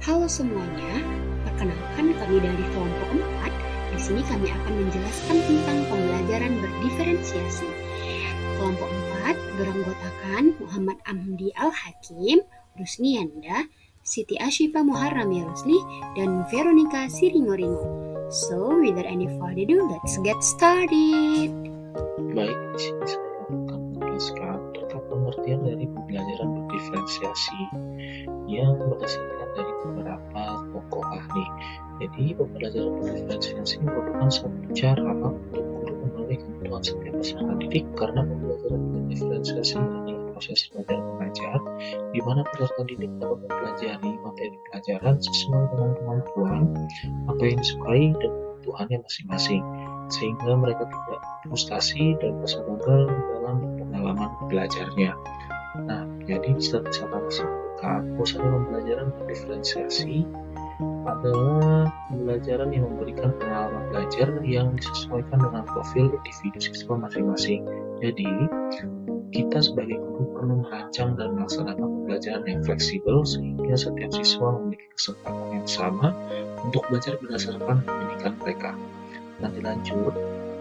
Halo semuanya, perkenalkan kami dari kelompok 4. Di sini kami akan menjelaskan tentang pembelajaran berdiferensiasi. Kelompok 4 beranggotakan Muhammad Amdi Al-Hakim, Rusni Yanda, Siti Ashifa Muharrami Rusli, dan Veronica Siringoringo. So, without any further ado, let's get started. Baik, di sini saya akan menjelaskan tentang pengertian dari pembelajaran berdiferensiasi yang berdasarkan dari beberapa tokoh ahli. Jadi, pembelajaran berdiferensiasi merupakan suatu cara untuk guru memenuhi kebutuhan setiap peserta didik karena pembelajaran berdiferensiasi adalah proses belajar mengajar di mana peserta didik dapat mempelajari materi pelajaran sesuai dengan kemampuan, apa yang disukai, dan kebutuhannya masing-masing, sehingga mereka tidak frustasi dan merasa gagal dalam pengalaman belajarnya. Nah, jadi bisa kami simpulkan, bahwasanya pembelajaran berdiferensiasi adalah pembelajaran yang memberikan pengalaman belajar yang disesuaikan dengan profil individu siswa masing-masing. Jadi, kita sebagai guru perlu merancang dan melaksanakan pembelajaran yang fleksibel sehingga setiap siswa memiliki kesempatan yang sama untuk belajar berdasarkan pendidikan mereka. Nanti lanjut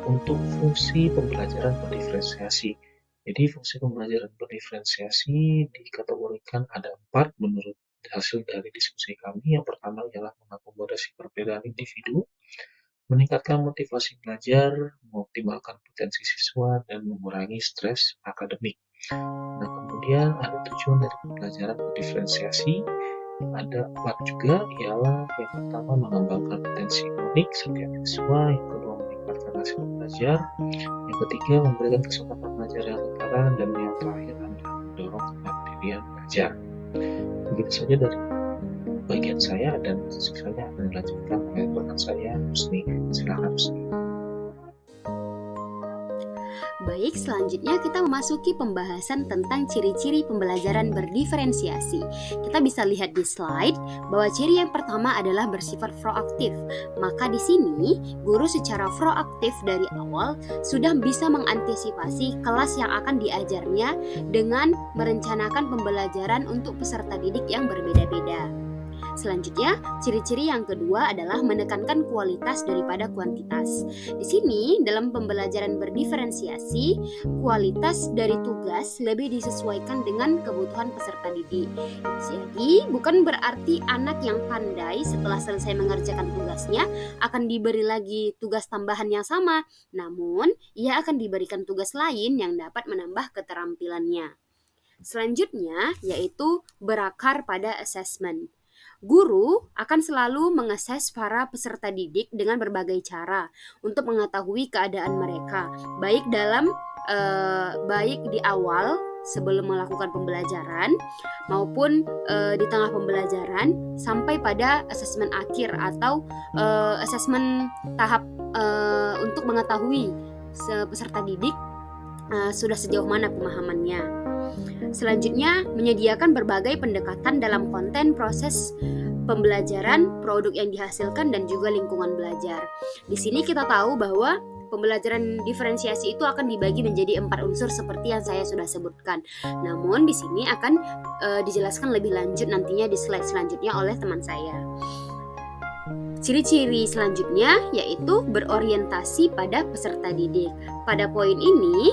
untuk fungsi pembelajaran berdiferensiasi. Jadi fungsi pembelajaran berdiferensiasi dikategorikan ada 4 menurut hasil dari diskusi kami. Yang pertama adalah mengakomodasi perbedaan individu, meningkatkan motivasi belajar, mengoptimalkan potensi siswa, dan mengurangi stres akademik. Nah, kemudian ada tujuan dari pembelajaran berdiferensiasi, ada 4 juga, ialah yang pertama mengembangkan potensi unik setiap siswa, yang kedua meningkatkan hasil belajar, yang ketiga memberikan kesempatan belajar yang setara, dan yang terakhir adalah mendorong kemandirian belajar. Begitu saja dari bagian saya, dan sisanya akan dilanjutkan oleh rekan saya, Rusni. Silakan, Rusni. Baik, selanjutnya kita memasuki pembahasan tentang ciri-ciri pembelajaran berdiferensiasi. Kita bisa lihat di slide bahwa ciri yang pertama adalah bersifat proaktif. Maka di sini, guru secara proaktif dari awal sudah bisa mengantisipasi kelas yang akan diajarnya dengan merencanakan pembelajaran untuk peserta didik yang berbeda-beda. Selanjutnya, ciri-ciri yang kedua adalah menekankan kualitas daripada kuantitas. Di sini, dalam pembelajaran berdiferensiasi, kualitas dari tugas lebih disesuaikan dengan kebutuhan peserta didik. Jadi, bukan berarti anak yang pandai setelah selesai mengerjakan tugasnya akan diberi lagi tugas tambahan yang sama, namun ia akan diberikan tugas lain yang dapat menambah keterampilannya. Selanjutnya, yaitu berakar pada assessment. Guru akan selalu mengases para peserta didik dengan berbagai cara untuk mengetahui keadaan mereka, baik di awal sebelum melakukan pembelajaran maupun di tengah pembelajaran sampai pada asesmen akhir atau asesmen tahap untuk mengetahui peserta didik sudah sejauh mana pemahamannya. Selanjutnya, menyediakan berbagai pendekatan dalam konten proses pembelajaran, produk yang dihasilkan, dan juga lingkungan belajar. Di sini kita tahu bahwa pembelajaran diferensiasi itu akan dibagi menjadi 4 unsur seperti yang saya sudah sebutkan. Namun di sini akan dijelaskan lebih lanjut nantinya di slide selanjutnya oleh teman saya. Ciri-ciri selanjutnya yaitu berorientasi pada peserta didik. Pada poin ini,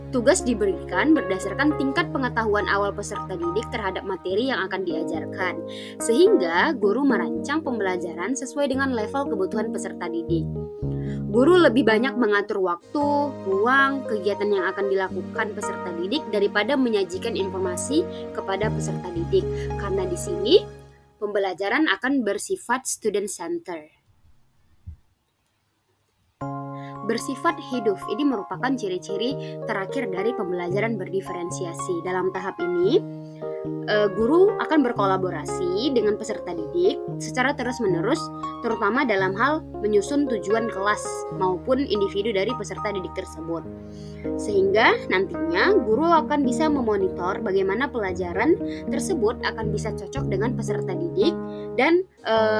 tugas diberikan berdasarkan tingkat pengetahuan awal peserta didik terhadap materi yang akan diajarkan, sehingga guru merancang pembelajaran sesuai dengan level kebutuhan peserta didik. Guru lebih banyak mengatur waktu, ruang, kegiatan yang akan dilakukan peserta didik daripada menyajikan informasi kepada peserta didik, karena di sini pembelajaran akan bersifat student center. Bersifat hidup, ini merupakan ciri-ciri terakhir dari pembelajaran berdiferensiasi. Dalam tahap ini, guru akan berkolaborasi dengan peserta didik secara terus-menerus, terutama dalam hal menyusun tujuan kelas maupun individu dari peserta didik tersebut. Sehingga nantinya guru akan bisa memonitor bagaimana pelajaran tersebut akan bisa cocok dengan peserta didik dan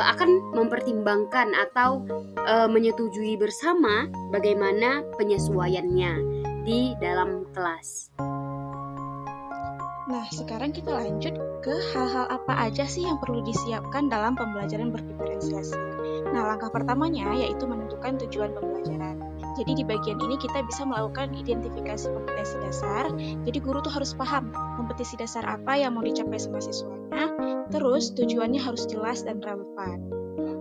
akan mempertimbangkan atau menyetujui bersama bagaimana penyesuaiannya di dalam kelas. Nah, sekarang kita lanjut ke hal-hal apa aja sih yang perlu disiapkan dalam pembelajaran berdiferensiasi. Nah, langkah pertamanya yaitu menentukan tujuan pembelajaran. Jadi di bagian ini kita bisa melakukan identifikasi kompetensi dasar. Jadi guru tuh harus paham kompetensi dasar apa yang mau dicapai sama siswanya, terus tujuannya harus jelas dan relevan.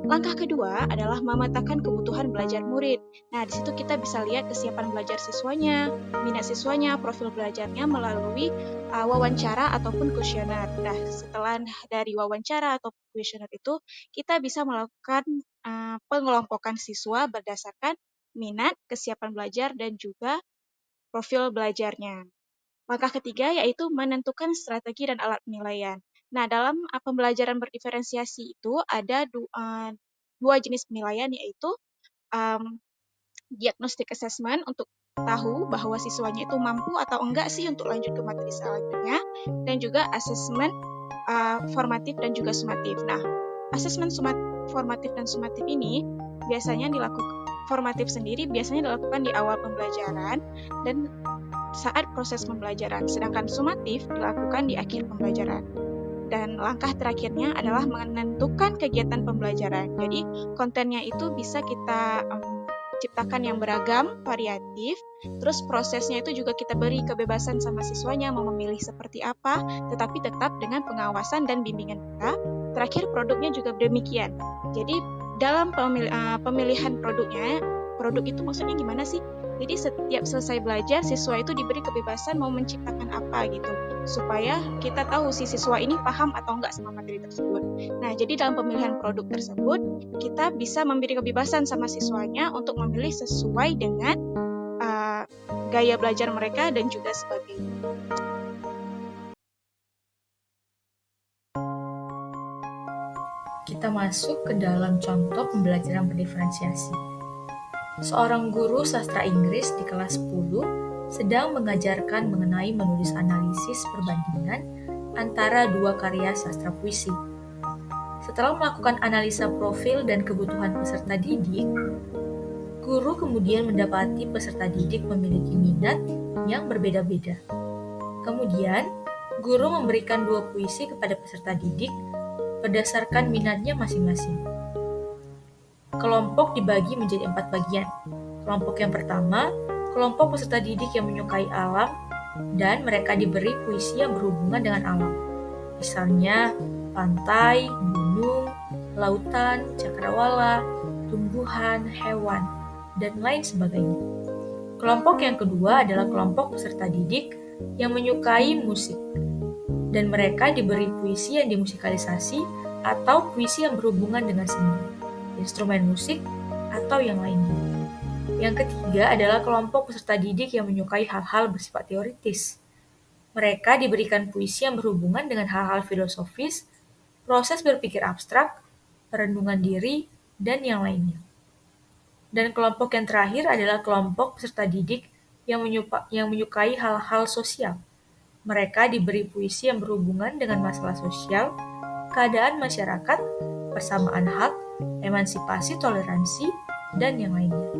Langkah kedua adalah memetakan kebutuhan belajar murid. Nah, di situ kita bisa lihat kesiapan belajar siswanya, minat siswanya, profil belajarnya melalui wawancara ataupun kuesioner. Nah, setelah dari wawancara atau kuesioner itu, kita bisa melakukan pengelompokan siswa berdasarkan minat, kesiapan belajar, dan juga profil belajarnya. Langkah ketiga yaitu menentukan strategi dan alat penilaian. Nah, dalam pembelajaran berdiferensiasi itu ada dua jenis penilaian yaitu um, diagnostic assessment untuk tahu bahwa siswanya itu mampu atau enggak sih untuk lanjut ke materi selanjutnya, dan juga asesmen formatif dan juga sumatif. Nah, asesmen formatif dan sumatif ini biasanya dilakukan formatif sendiri biasanya dilakukan di awal pembelajaran dan saat proses pembelajaran, sedangkan sumatif dilakukan di akhir pembelajaran. Dan langkah terakhirnya adalah menentukan kegiatan pembelajaran. Jadi kontennya itu bisa kita ciptakan yang beragam, variatif, terus prosesnya itu juga kita beri kebebasan sama siswanya mau memilih seperti apa, tetapi tetap dengan pengawasan dan bimbingan kita. Terakhir produknya juga demikian. Jadi dalam pemilihan produknya, produk itu maksudnya gimana sih? Jadi setiap selesai belajar, siswa itu diberi kebebasan mau menciptakan apa gitu, supaya kita tahu si siswa ini paham atau enggak sama materi tersebut. Nah, jadi dalam pemilihan produk tersebut, kita bisa memberi kebebasan sama siswanya untuk memilih sesuai dengan gaya belajar mereka dan juga sebagainya. Kita masuk ke dalam contoh pembelajaran berdiferensiasi. Seorang guru sastra Inggris di kelas 10 sedang mengajarkan mengenai menulis analisis perbandingan antara dua karya sastra puisi. Setelah melakukan analisa profil dan kebutuhan peserta didik, guru kemudian mendapati peserta didik memiliki minat yang berbeda-beda. Kemudian, guru memberikan dua puisi kepada peserta didik berdasarkan minatnya masing-masing. Kelompok dibagi menjadi 4 bagian. Kelompok yang pertama, kelompok peserta didik yang menyukai alam dan mereka diberi puisi yang berhubungan dengan alam. Misalnya, pantai, gunung, lautan, cakrawala, tumbuhan, hewan, dan lain sebagainya. Kelompok yang kedua adalah kelompok peserta didik yang menyukai musik dan mereka diberi puisi yang dimusikalisasi atau puisi yang berhubungan dengan seni, instrumen musik, atau yang lainnya. Yang ketiga adalah kelompok peserta didik yang menyukai hal-hal bersifat teoritis. Mereka diberikan puisi yang berhubungan dengan hal-hal filosofis, proses berpikir abstrak, perenungan diri, dan yang lainnya. Dan kelompok yang terakhir adalah kelompok peserta didik yang menyukai hal-hal sosial. Mereka diberi puisi yang berhubungan dengan masalah sosial, keadaan masyarakat, persamaan hak, emansipasi toleransi, dan yang lainnya.